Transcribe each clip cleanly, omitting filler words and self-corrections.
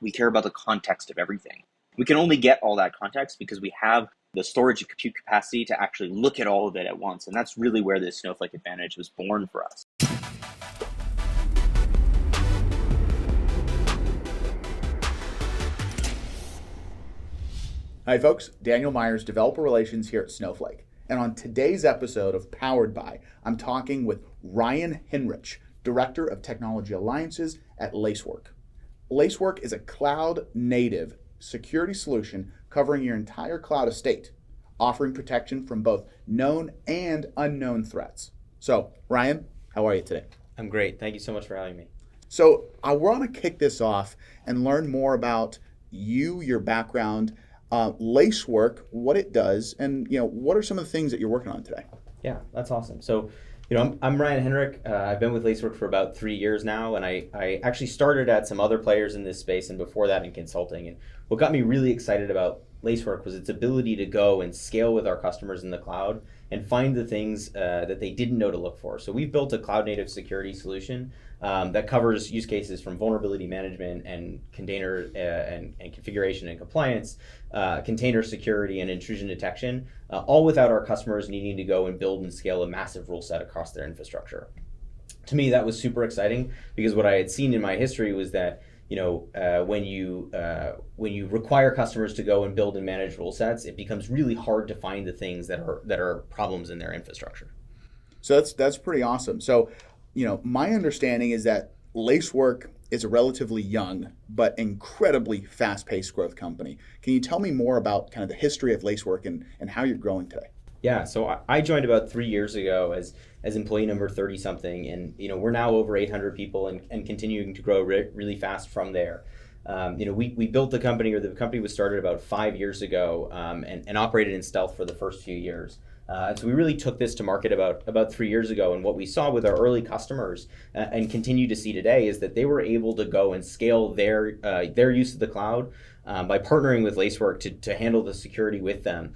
We care about the context of everything. We can only get all that context because we have the storage and compute capacity to actually look at all of it at once. And that's really where this Snowflake advantage was born for us. Hi folks, Daniel Myers, Developer Relations here at Snowflake. And on today's episode of Powered By, I'm talking with Ryan Henrich, Director of Technology Alliances at Lacework. Lacework is a cloud-native security solution covering your entire cloud estate, offering protection from both known and unknown threats. So, Ryan, how are you today? I'm great. Thank you so much for having me. So, I want to kick this off and learn more about you, your background, Lacework, what it does, and what are some of the things that you're working on today? Yeah, that's awesome. So, I'm Ryan Henrich. I've been with Lacework for about 3 years now, and I actually started at some other players in this space, and before that in consulting. And what got me really excited about Lacework was its ability to go and scale with our customers in the cloud and find the things that they didn't know to look for. So we've built a cloud-native security solution that covers use cases from vulnerability management and container and configuration and compliance, container security and intrusion detection, all without our customers needing to go and build and scale a massive rule set across their infrastructure. To me, that was super exciting because what I had seen in my history was that when you require customers to go and build and manage rule sets, it becomes really hard to find the things that are problems in their infrastructure. So that's pretty awesome. So, my understanding is that Lacework is a relatively young but incredibly fast-paced growth company. Can you tell me more about kind of the history of Lacework and how you're growing today? Yeah, so I joined about 3 years ago as employee number 30 something, and we're now over 800 people and continuing to grow really fast from there. We built the company, or the company was started about 5 years ago, and operated in stealth for the first few years. And so we really took this to market about 3 years ago, and what we saw with our early customers and continue to see today is that they were able to go and scale their use of the cloud by partnering with Lacework to handle the security with them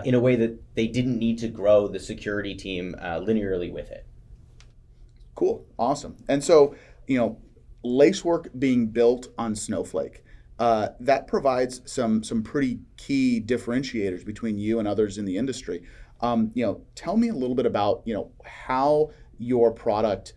in a way that they didn't need to grow the security team linearly with it. Cool, awesome. And so, Lacework being built on Snowflake, that provides some pretty key differentiators between you and others in the industry. Tell me a little bit about how your product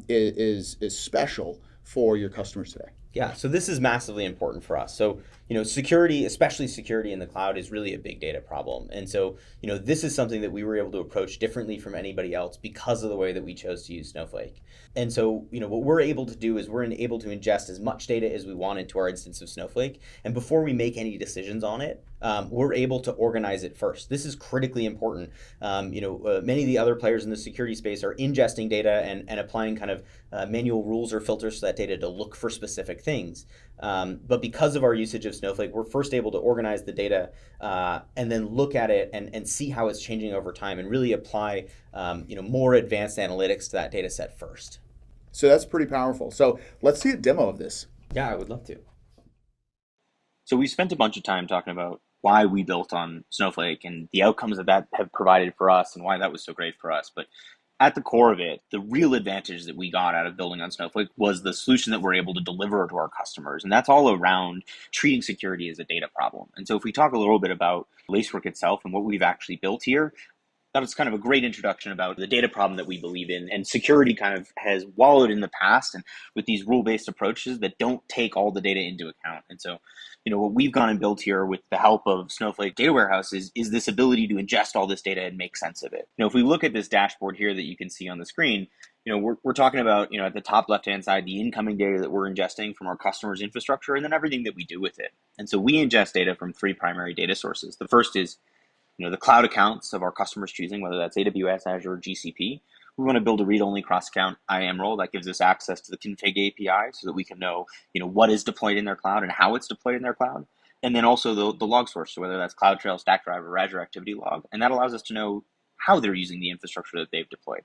is special for your customers today. Yeah, so this is massively important for us. So, security, especially security in the cloud, is really a big data problem. And so, this is something that we were able to approach differently from anybody else because of the way that we chose to use Snowflake. And so, what we're able to do is we're able to ingest as much data as we want into our instance of Snowflake. And before we make any decisions on it, we're able to organize it first. This is critically important. Many of the other players in the security space are ingesting data and applying kind of manual rules or filters to that data to look for specific things. But because of our usage of Snowflake, we're first able to organize the data and then look at it and see how it's changing over time and really apply more advanced analytics to that data set first. So that's pretty powerful. So let's see a demo of this. Yeah, I would love to. So we spent a bunch of time talking about why we built on Snowflake and the outcomes that have provided for us and why that was so great for us. But at the core of it, the real advantage that we got out of building on Snowflake was the solution that we're able to deliver to our customers. And that's all around treating security as a data problem. And so if we talk a little bit about Lacework itself and what we've actually built here, that was kind of a great introduction about the data problem that we believe in. And security kind of has wallowed in the past and with these rule-based approaches that don't take all the data into account. And so, what we've gone and built here with the help of Snowflake Data Warehouse is this ability to ingest all this data and make sense of it. If we look at this dashboard here that you can see on the screen, we're talking about, at the top left-hand side, the incoming data that we're ingesting from our customers' infrastructure and then everything that we do with it. And so we ingest data from 3 primary data sources. The first is the cloud accounts of our customers choosing, whether that's AWS, Azure, or GCP. We want to build a read-only cross-account IAM role that gives us access to the config API so that we can know, what is deployed in their cloud and how it's deployed in their cloud. And then also the log source, so whether that's CloudTrail, StackDriver, or Azure Activity Log. And that allows us to know how they're using the infrastructure that they've deployed.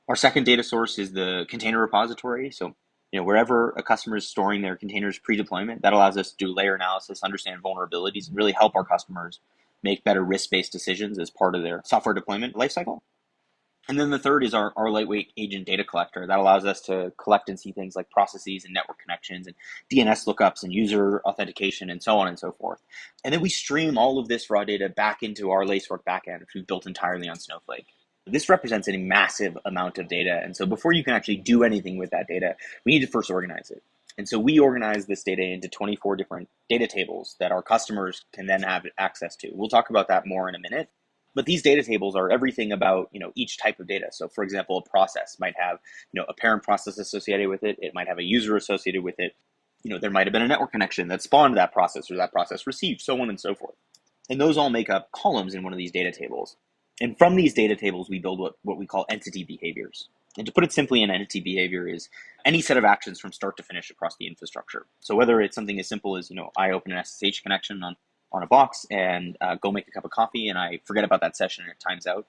Our second data source is the container repository. So, wherever a customer is storing their containers pre-deployment, that allows us to do layer analysis, understand vulnerabilities, and really help our customers make better risk-based decisions as part of their software deployment lifecycle. And then the third is our lightweight agent data collector that allows us to collect and see things like processes and network connections and DNS lookups and user authentication and so on and so forth. And then we stream all of this raw data back into our Lacework backend, which we've built entirely on Snowflake. This represents a massive amount of data. And so before you can actually do anything with that data, we need to first organize it. And so we organize this data into 24 different data tables that our customers can then have access to. We'll talk about that more in a minute. But these data tables are everything about, each type of data. So for example, a process might have, a parent process associated with it. It might have a user associated with it. There might have been a network connection that spawned that process or that process received, so on and so forth. And those all make up columns in one of these data tables. And from these data tables, we build what we call entity behaviors. And to put it simply, an entity behavior is any set of actions from start to finish across the infrastructure. So whether it's something as simple as, I open an SSH connection on a box and go make a cup of coffee and I forget about that session and it times out,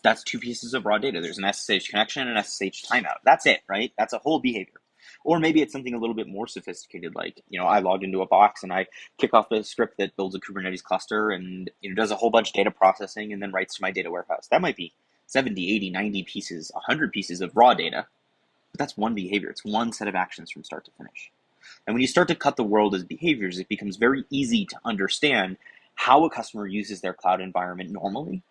that's two pieces of raw data. There's an SSH connection and an SSH timeout. That's it, right? That's a whole behavior. Or maybe it's something a little bit more sophisticated, like, I logged into a box and I kick off a script that builds a Kubernetes cluster and does a whole bunch of data processing and then writes to my data warehouse. That might be 70, 80, 90 pieces, 100 pieces of raw data, but that's one behavior. It's one set of actions from start to finish. And when you start to cut the world as behaviors, it becomes very easy to understand how a customer uses their cloud environment normally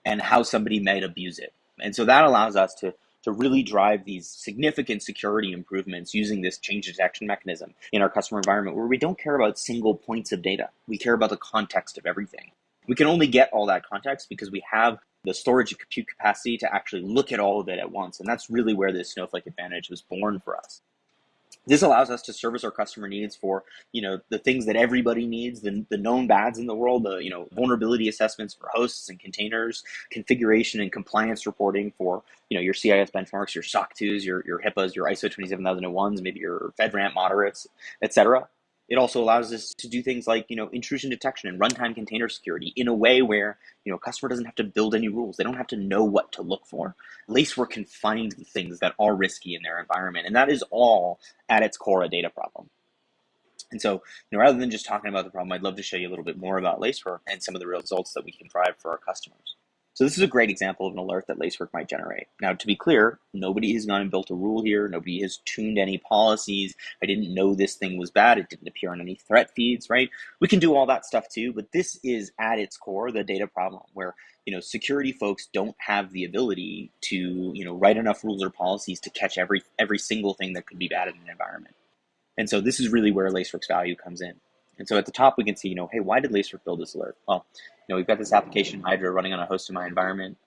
and how somebody might abuse it. And so that allows us to really drive these significant security improvements using this change detection mechanism in our customer environment, where we don't care about single points of data. We care about the context of everything. We can only get all that context because we have the storage and compute capacity to actually look at all of it at once. And that's really where this Snowflake advantage was born for us. This allows us to service our customer needs for, the things that everybody needs, the known bads in the world, the, vulnerability assessments for hosts and containers, configuration and compliance reporting for, your CIS benchmarks, your SOC 2s, your HIPAAs, your ISO 27001s, maybe your FedRAMP moderates, etc. It also allows us to do things like, intrusion detection and runtime container security in a way where, a customer doesn't have to build any rules. They don't have to know what to look for. Lacework can find the things that are risky in their environment. And that is all at its core a data problem. And so, rather than just talking about the problem, I'd love to show you a little bit more about Lacework and some of the results that we can drive for our customers. So this is a great example of an alert that Lacework might generate. Now, to be clear, nobody has gone and built a rule here. Nobody has tuned any policies. I didn't know this thing was bad. It didn't appear on any threat feeds, right? We can do all that stuff too, but this is at its core the data problem where, security folks don't have the ability to, write enough rules or policies to catch every single thing that could be bad in an environment. And so this is really where Lacework's value comes in. And so at the top, we can see, hey, why did Lacework build this alert? Well, we've got this application Hydra running on a host in my environment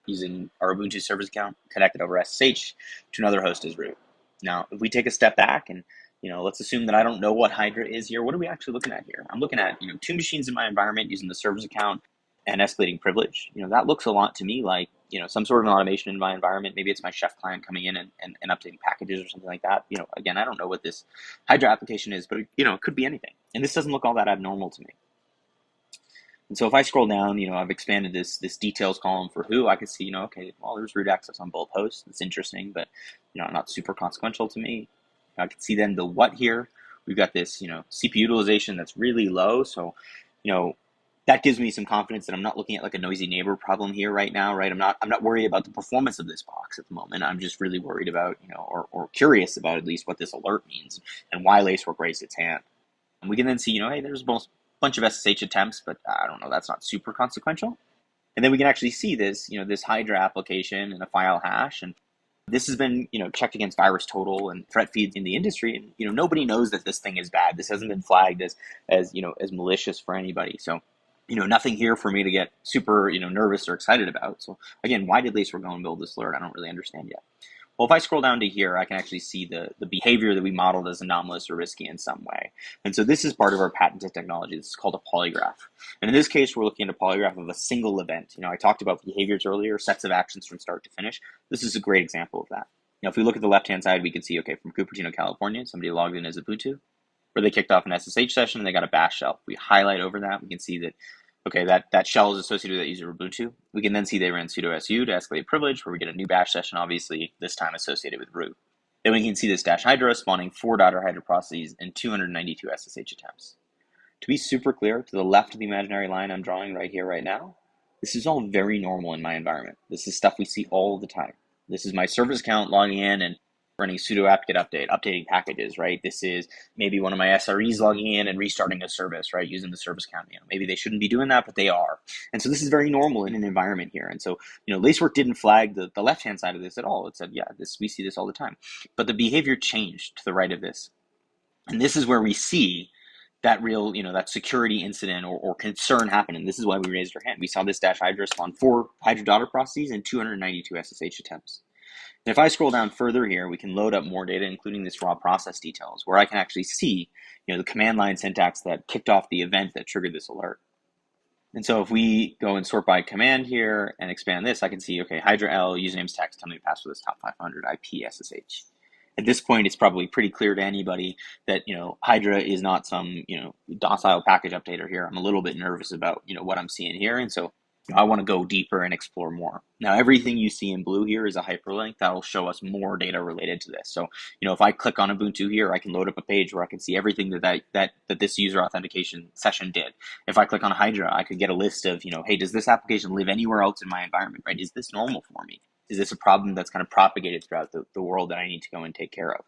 using our Ubuntu service account connected over SSH to another host as root. Now, if we take a step back and, let's assume that I don't know what Hydra is here. What are we actually looking at here? I'm looking at, two machines in my environment using the service account and escalating privilege. That looks a lot to me like, some sort of an automation in my environment. Maybe it's my chef client coming in and updating packages or something like that. Again, I don't know what this Hydra application is, but it could be anything. And this doesn't look all that abnormal to me. And so if I scroll down, I've expanded this details column for who. I can see, okay, well, there's root access on both hosts. It's interesting, but, not super consequential to me. I can see then the what here. We've got this, CPU utilization that's really low. So, that gives me some confidence that I'm not looking at like a noisy neighbor problem here right now, right? I'm not worried about the performance of this box at the moment. I'm just really worried about, or curious about at least what this alert means and why Lacework raised its hand. And we can then see, hey, there's a bunch of SSH attempts, but I don't know, that's not super consequential. And then we can actually see this, this Hydra application and a file hash. And this has been, checked against virus total and threat feeds in the industry. And, nobody knows that this thing is bad. This hasn't been flagged as malicious for anybody. So, nothing here for me to get super, nervous or excited about. So again, why did Lacework go and build this alert? I don't really understand yet. Well, if I scroll down to here, I can actually see the behavior that we modeled as anomalous or risky in some way. And so this is part of our patented technology. This is called a polygraph. And in this case, we're looking at a polygraph of a single event. I talked about behaviors earlier, sets of actions from start to finish. This is a great example of that. If we look at the left-hand side, we can see, okay, from Cupertino, California, somebody logged in as Ubuntu, where they kicked off an SSH session and they got a bash shell. If we highlight over that, we can see that, okay, that shell is associated with that user Ubuntu. We can then see they ran sudo su to escalate privilege, where we get a new bash session, obviously, this time associated with root. Then we can see this dash Hydra spawning 4 Hydra processes and 292 SSH attempts. To be super clear, to the left of the imaginary line I'm drawing right here, right now, This is all very normal in my environment. This is stuff we see all the time. This is my service account logging in and running sudo apt-get update, updating packages, right? This is maybe one of my SREs logging in and restarting a service, right? Using the service account. Maybe they shouldn't be doing that, but they are. And so this is very normal in an environment here. And so, Lacework didn't flag the left-hand side of this at all. It said, yeah, we see this all the time. But the behavior changed to the right of this. And this is where we see that real, that security incident or concern happen. And this is why we raised our hand. We saw this dash Hydra spawn 4 Hydra daughter processes and 292 SSH attempts. And if I scroll down further here, we can load up more data, including this raw process details, where I can actually see, the command line syntax that kicked off the event that triggered this alert. And so if we go and sort by command here and expand this, I can see, okay, Hydra L, username's text, tell me the password is top 500 IP SSH. At this point, it's probably pretty clear to anybody that, Hydra is not some, docile package updater here. I'm a little bit nervous about, what I'm seeing here. And so I want to go deeper and explore more. Now, everything you see in blue here is a hyperlink that will show us more data related to this. So, if I click on Ubuntu here, I can load up a page where I can see everything that this user authentication session did. If I click on Hydra, I could get a list of, hey, does this application live anywhere else in my environment, right? Is this normal for me? Is this a problem that's kind of propagated throughout the world that I need to go and take care of?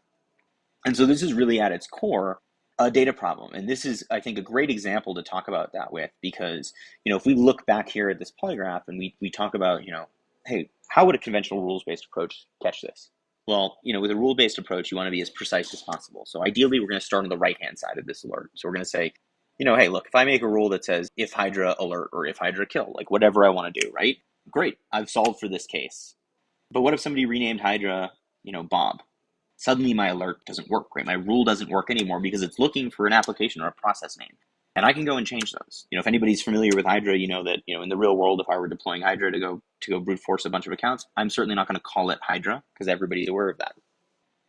And so this is really at its core a data problem. And this is, I think, a great example to talk about that with, because, if we look back here at this polygraph and we talk about, hey, how would a conventional rules-based approach catch this? Well, with a rule-based approach, you want to be as precise as possible. So ideally, we're going to start on the right-hand side of this alert. So we're going to say, hey, look, if I make a rule that says if Hydra alert or if Hydra kill, like whatever I want to do, right? Great, I've solved for this case. But what if somebody renamed Hydra, Bob? Suddenly my alert doesn't work, right? My rule doesn't work anymore because it's looking for an application or a process name. And I can go and change those. If anybody's familiar with Hydra, you know that, in the real world, if I were deploying Hydra to go brute force a bunch of accounts, I'm certainly not going to call it Hydra because everybody's aware of that.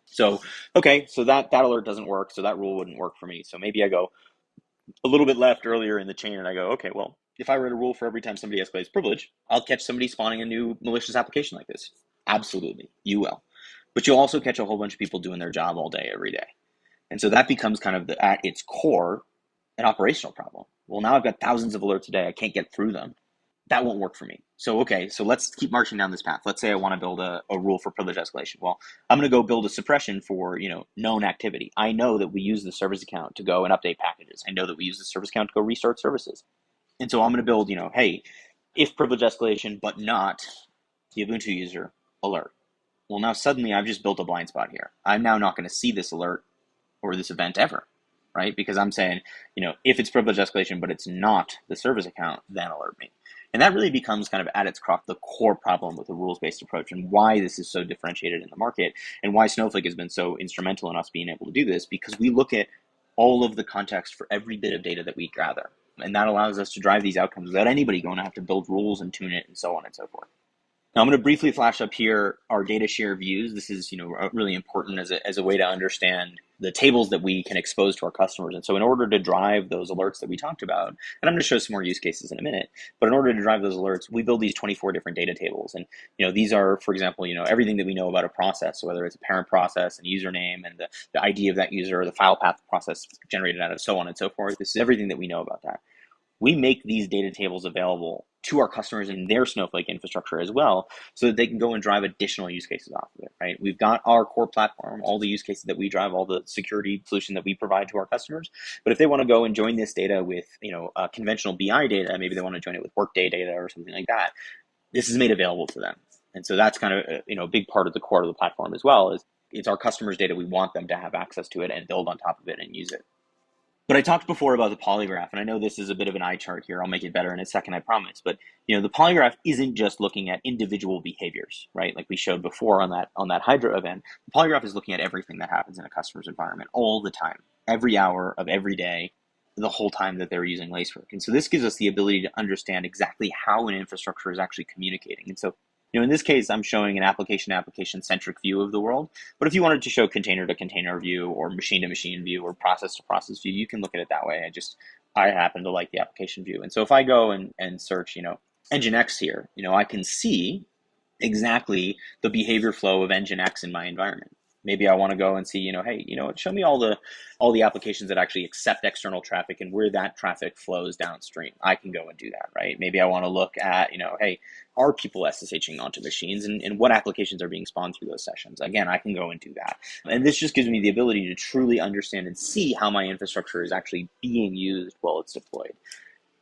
So, okay, so that alert doesn't work, so that rule wouldn't work for me. So maybe I go a little bit left earlier in the chain and I go, okay, well, if I write a rule for every time somebody escalates privilege, I'll catch somebody spawning a new malicious application like this. Absolutely, you will. But you'll also catch a whole bunch of people doing their job all day, every day. And so that becomes kind of at its core, an operational problem. Well, now I've got thousands of alerts a day. I can't get through them. That won't work for me. So, okay, so let's keep marching down this path. Let's say I want to build a rule for privilege escalation. Well, I'm going to go build a suppression for, known activity. I know that we use the service account to go and update packages. I know that we use the service account to go restart services. And so I'm going to build, hey, if privilege escalation, but not the Ubuntu user alert. Well, now suddenly I've just built a blind spot here. I'm now not going to see this alert or this event ever, right? Because I'm saying, if it's privilege escalation, but it's not the service account, then alert me. And that really becomes kind of at its core the core problem with the rules-based approach and why this is so differentiated in the market and why Snowflake has been so instrumental in us being able to do this, because we look at all of the context for every bit of data that we gather. And that allows us to drive these outcomes without anybody going to have to build rules and tune it and so on and so forth. Now, I'm going to briefly flash up here our data share views. This is, really important as a way to understand the tables that we can expose to our customers. And so in order to drive those alerts that we talked about, and I'm going to show some more use cases in a minute, but in order to drive those alerts, we build these 24 different data tables. And, these are, for example, everything that we know about a process, so whether it's a parent process and username and the ID of that user, or the file path the process generated out of, so on and so forth. This is everything that we know about that. We make these data tables available to our customers in their Snowflake infrastructure as well, so that they can go and drive additional use cases off of it, right? We've got our core platform, all the use cases that we drive, all the security solution that we provide to our customers. But if they want to go and join this data with, conventional BI data, maybe they want to join it with Workday data or something like that, this is made available to them. And so that's kind of, a big part of the core of the platform as well, is it's our customers' data. We want them to have access to it and build on top of it and use it. But I talked before about the polygraph, and I know this is a bit of an eye chart here. I'll make it better in a second, I promise. But the polygraph isn't just looking at individual behaviors, right? Like we showed before on that Hydra event. The polygraph is looking at everything that happens in a customer's environment all the time, every hour of every day, the whole time that they're using Lacework. And so this gives us the ability to understand exactly how an infrastructure is actually communicating. And so in this case, I'm showing an application-to-application centric view of the world. But if you wanted to show container-to-container view or machine-to-machine view or process-to-process view, you can look at it that way. I happen to like the application view. And so if I go and search, Nginx here, I can see exactly the behavior flow of Nginx in my environment. Maybe I want to go and see, hey, show me all the applications that actually accept external traffic and where that traffic flows downstream. I can go and do that, right? Maybe I want to look at, hey, are people SSHing onto machines, and what applications are being spawned through those sessions? Again, I can go and do that. And this just gives me the ability to truly understand and see how my infrastructure is actually being used while it's deployed.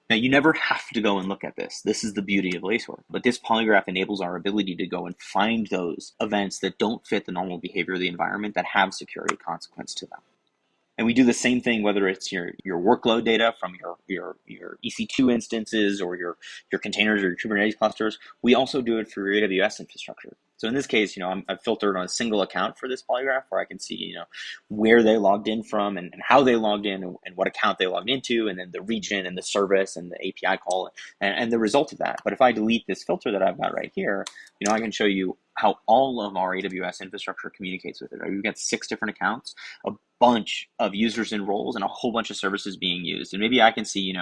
Now, you never have to go and look at this. This is the beauty of Lacework. But this polygraph enables our ability to go and find those events that don't fit the normal behavior of the environment that have security consequence to them. And we do the same thing, whether it's your workload data from your EC2 instances or your containers or your Kubernetes clusters. We also do it for your AWS infrastructure. So in this case, I've filtered on a single account for this polygraph where I can see, where they logged in from and how they logged in and what account they logged into, and then the region and the service and the API call and the result of that. But if I delete this filter that I've got right here, I can show you how all of our AWS infrastructure communicates with it. Right? We've got 6 different accounts, a bunch of users and roles, and a whole bunch of services being used. And maybe I can see,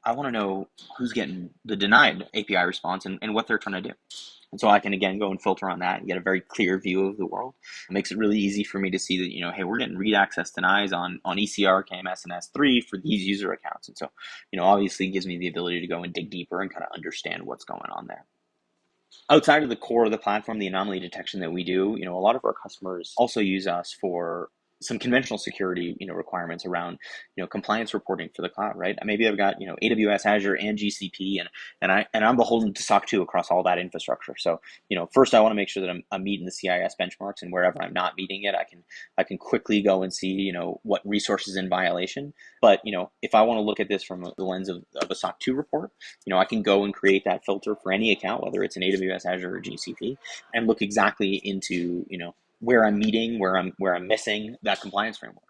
I want to know who's getting the denied API response and what they're trying to do. And so I can, again, go and filter on that and get a very clear view of the world. It makes it really easy for me to see that, hey, we're getting read access denies on ECR, KMS, and S3 for these user accounts. And so, obviously it gives me the ability to go and dig deeper and kind of understand what's going on there. Outside of the core of the platform, the anomaly detection that we do, a lot of our customers also use us for some conventional security, requirements around, compliance reporting for the cloud, right? Maybe I've got, AWS, Azure, and GCP, and I'm beholden to SOC 2 across all that infrastructure. So, first I want to make sure that I'm meeting the CIS benchmarks, and wherever I'm not meeting it, I can quickly go and see, what resources in violation. But, if I want to look at this from the lens of a SOC 2 report, I can go and create that filter for any account, whether it's an AWS, Azure, or GCP, and look exactly into, where I'm meeting, where I'm missing that compliance framework.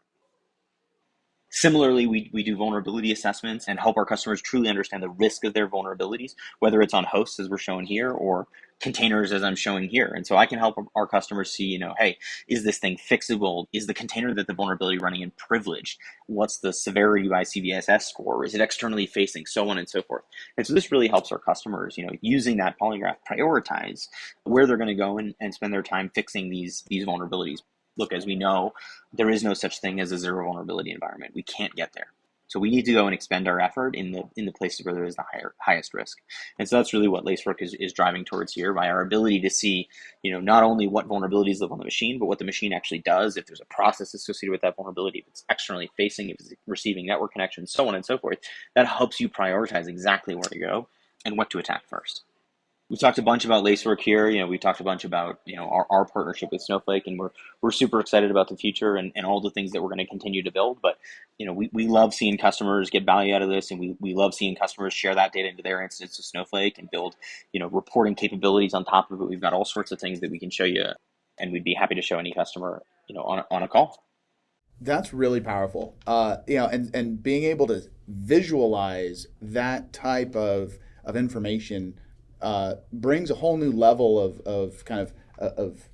Similarly, we do vulnerability assessments and help our customers truly understand the risk of their vulnerabilities, whether it's on hosts as we're showing here or containers as I'm showing here. And so I can help our customers see, hey, is this thing fixable? Is the container that the vulnerability running in privileged? What's the severity by CVSS score? Is it externally facing? So on and so forth. And so this really helps our customers, using that polygraph, prioritize where they're going to go and spend their time fixing these vulnerabilities. Look, as we know, there is no such thing as a zero vulnerability environment. We can't get there. So we need to go and expend our effort in the places where there is the highest risk. And so that's really what Lacework is driving towards here, by our ability to see, not only what vulnerabilities live on the machine, but what the machine actually does, if there's a process associated with that vulnerability, if it's externally facing, if it's receiving network connections, so on and so forth. That helps you prioritize exactly where to go and what to attack first. We talked a bunch about Lacework here. We talked a bunch about, our partnership with Snowflake, and we're super excited about the future and all the things that we're going to continue to build. But, we love seeing customers get value out of this, and we love seeing customers share that data into their instance of Snowflake and build, reporting capabilities on top of it. We've got all sorts of things that we can show you, and we'd be happy to show any customer, on a call. That's really powerful. And being able to visualize that type of information brings a whole new level of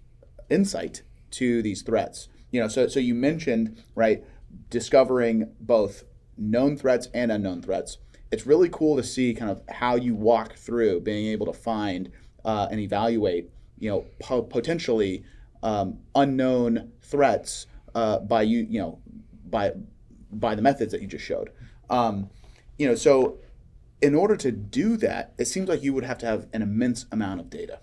insight to these threats. So you mentioned, right, discovering both known threats and unknown threats. It's really cool to see kind of how you walk through being able to find and evaluate, potentially unknown threats by the methods that you just showed. So in order to do that, it seems like you would have to have an immense amount of data.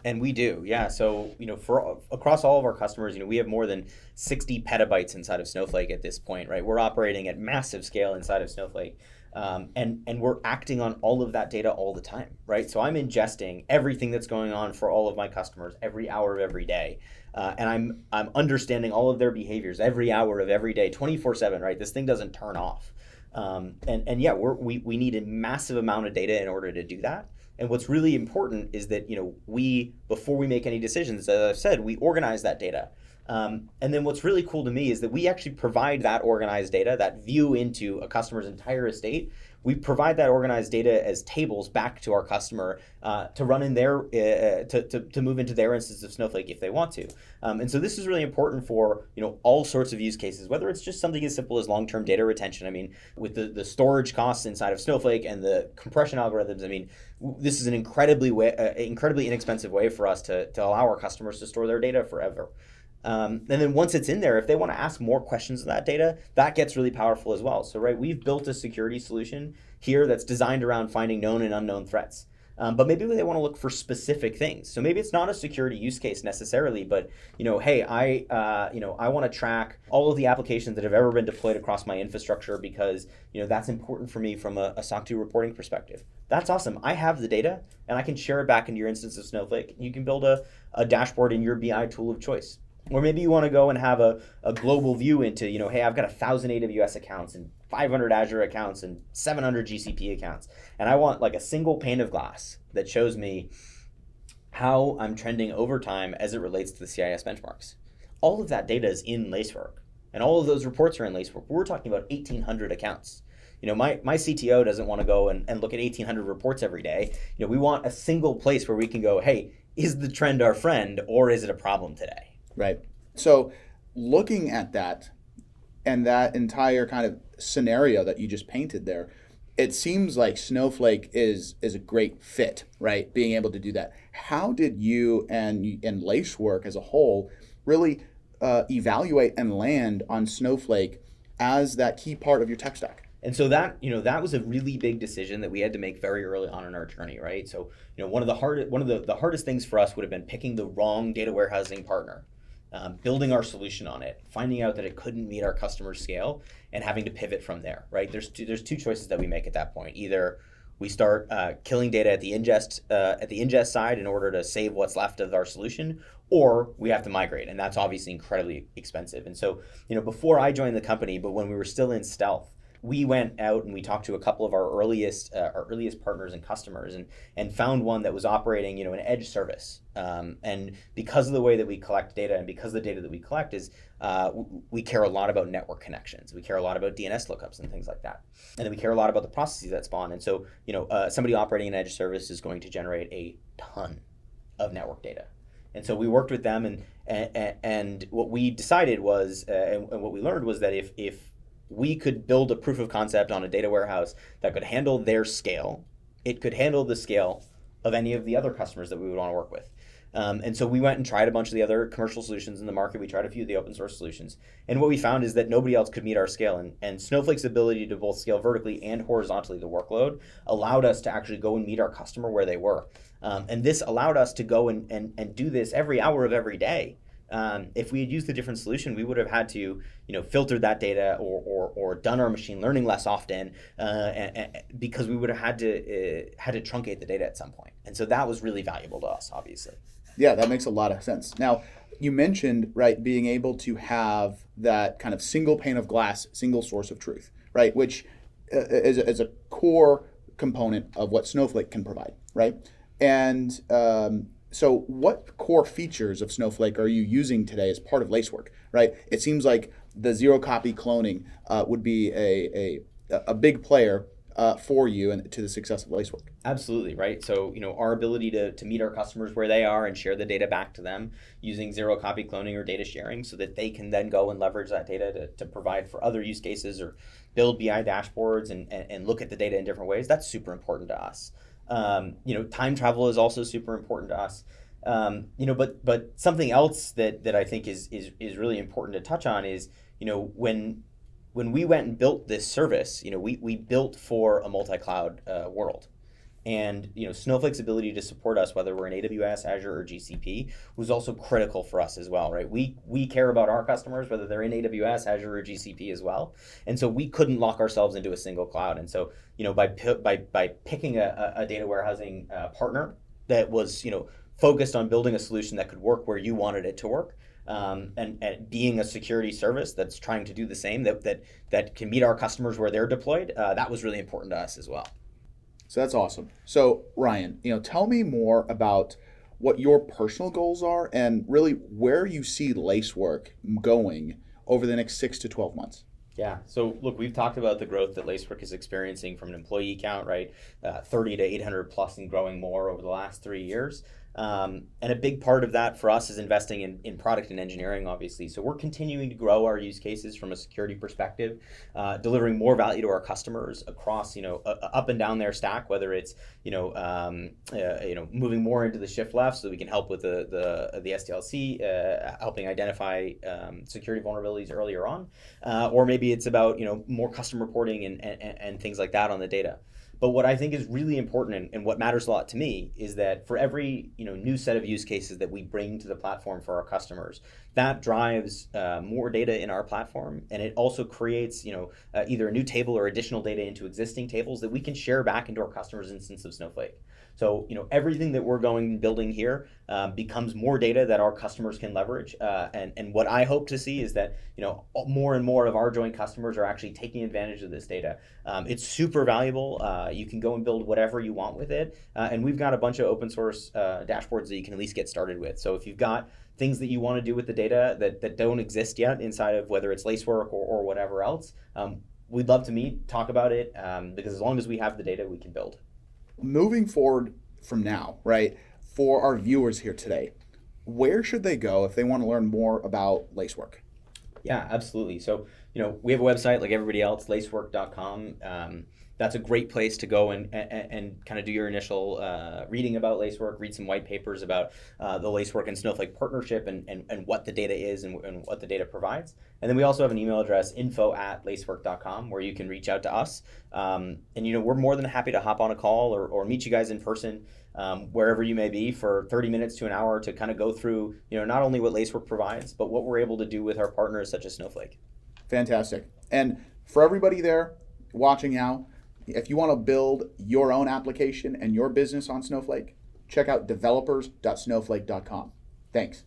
And we do, yeah. So, for across all of our customers, we have more than 60 petabytes inside of Snowflake at this point, right? We're operating at massive scale inside of Snowflake. And we're acting on all of that data all the time, right? So I'm ingesting everything that's going on for all of my customers every hour of every day. And I'm understanding all of their behaviors every hour of every day, 24/7, right? This thing doesn't turn off. We need a massive amount of data in order to do that. And what's really important is that, before we make any decisions, as I've said, we organize that data. And then what's really cool to me is that we actually provide that organized data, that view into a customer's entire estate. We provide that organized data as tables back to our customer to run in their, to move into their instance of Snowflake if they want to. And so this is really important for, all sorts of use cases, whether it's just something as simple as long-term data retention. I mean, with the storage costs inside of Snowflake and the compression algorithms, this is an incredibly inexpensive way for us to allow our customers to store their data forever. And then once it's in there, if they want to ask more questions of that data, that gets really powerful as well. So, right, we've built a security solution here that's designed around finding known and unknown threats. But maybe they want to look for specific things. So maybe it's not a security use case necessarily, but hey, I want to track all of the applications that have ever been deployed across my infrastructure because that's important for me from a SOC 2 reporting perspective. That's awesome. I have the data and I can share it back into your instance of Snowflake. You can build a dashboard in your BI tool of choice. Or maybe you want to go and have a global view into, hey, I've got 1,000 AWS accounts and 500 Azure accounts and 700 GCP accounts. And I want like a single pane of glass that shows me how I'm trending over time as it relates to the CIS benchmarks. All of that data is in Lacework. And all of those reports are in Lacework. We're talking about 1,800 accounts. My CTO doesn't want to go and look at 1,800 reports every day. We want a single place where we can go, hey, is the trend our friend or is it a problem today? Right. So looking at that and that entire kind of scenario that you just painted there, it seems like Snowflake is a great fit, right? Being able to do that. How did you and Lacework as a whole really evaluate and land on Snowflake as that key part of your tech stack? And so that was a really big decision that we had to make very early on in our journey, right? So one of the hardest things for us would have been picking the wrong data warehousing partner. Building our solution on it, finding out that it couldn't meet our customer scale, and having to pivot from there. Right? There's two choices that we make at that point. Either we start killing data at the ingest side in order to save what's left of our solution, or we have to migrate, and that's obviously incredibly expensive. And so, before I joined the company, but when we were still in stealth, we went out and we talked to a couple of our earliest partners and customers and found one that was operating an edge service. And because of the way that we collect data and because the data that we collect is we care a lot about network connections. We care a lot about DNS lookups and things like that. And then we care a lot about the processes that spawn. And so somebody operating an edge service is going to generate a ton of network data. And so we worked with them and what we decided was and what we learned was that if we could build a proof of concept on a data warehouse that could handle their scale, it could handle the scale of any of the other customers that we would want to work with. And so we went and tried a bunch of the other commercial solutions in the market. We tried a few of the open source solutions. And what we found is that nobody else could meet our scale. And Snowflake's ability to both scale vertically and horizontally the workload allowed us to actually go and meet our customer where they were. And this allowed us to go and do this every hour of every day. If we had used a different solution, we would have had to, filter that data or done our machine learning less often, because we would have had to truncate the data at some point. And so that was really valuable to us, obviously. Yeah, that makes a lot of sense. Now, you mentioned, right, being able to have that kind of single pane of glass, single source of truth, right, which is a core component of what Snowflake can provide, right? And so what core features of Snowflake are you using today as part of Lacework, right? It seems like the zero copy cloning would be a big player for you and to the success of Lacework. Absolutely, right? So, our ability to meet our customers where they are and share the data back to them using zero copy cloning or data sharing so that they can then go and leverage that data to provide for other use cases or build BI dashboards and look at the data in different ways, that's super important to us. Time travel is also super important to us. But something else that I think is really important to touch on is, when we went and built this service, we built for a multi-cloud world. And Snowflake's ability to support us, whether we're in AWS, Azure, or GCP, was also critical for us as well, right? We care about our customers, whether they're in AWS, Azure, or GCP as well. And so we couldn't lock ourselves into a single cloud. And so by picking a data warehousing partner that was focused on building a solution that could work where you wanted it to work, and being a security service that's trying to do the same, that can meet our customers where they're deployed, that was really important to us as well. So that's awesome. So Ryan, tell me more about what your personal goals are and really where you see Lacework going over the next 6 to 12 months. Yeah. So look, we've talked about the growth that Lacework is experiencing from an employee count, right? 30 to 800 plus and growing more over the last 3 years. And a big part of that for us is investing in product and engineering, obviously. So we're continuing to grow our use cases from a security perspective, delivering more value to our customers across, up and down their stack, whether it's, moving more into the shift left so we can help with the SDLC, helping identify security vulnerabilities earlier on, or maybe it's about, more custom reporting and things like that on the data. But what I think is really important and what matters a lot to me is that for every new set of use cases that we bring to the platform for our customers, that drives more data in our platform, and it also creates either a new table or additional data into existing tables that we can share back into our customers' instance of Snowflake. So everything that we're building here becomes more data that our customers can leverage. And what I hope to see is that more and more of our joint customers are actually taking advantage of this data. It's super valuable. You can go and build whatever you want with it. And we've got a bunch of open source dashboards that you can at least get started with. So if you've got things that you want to do with the data that don't exist yet inside of whether it's Lacework or whatever else, we'd love to meet, talk about it, because as long as we have the data, we can build. Moving forward from now, right, for our viewers here today, where should they go if they want to learn more about Lacework? Yeah, absolutely. So, we have a website like everybody else, lacework.com. That's a great place to go and kind of do your initial reading about Lacework, read some white papers about the Lacework and Snowflake partnership and what the data is and what the data provides. And then we also have an email address, info@lacework.com, where you can reach out to us. And we're more than happy to hop on a call or meet you guys in person, wherever you may be, for 30 minutes to an hour to kind of go through, not only what Lacework provides, but what we're able to do with our partners such as Snowflake. Fantastic. And for everybody there watching now, if you want to build your own application and your business on Snowflake, check out developers.snowflake.com. Thanks.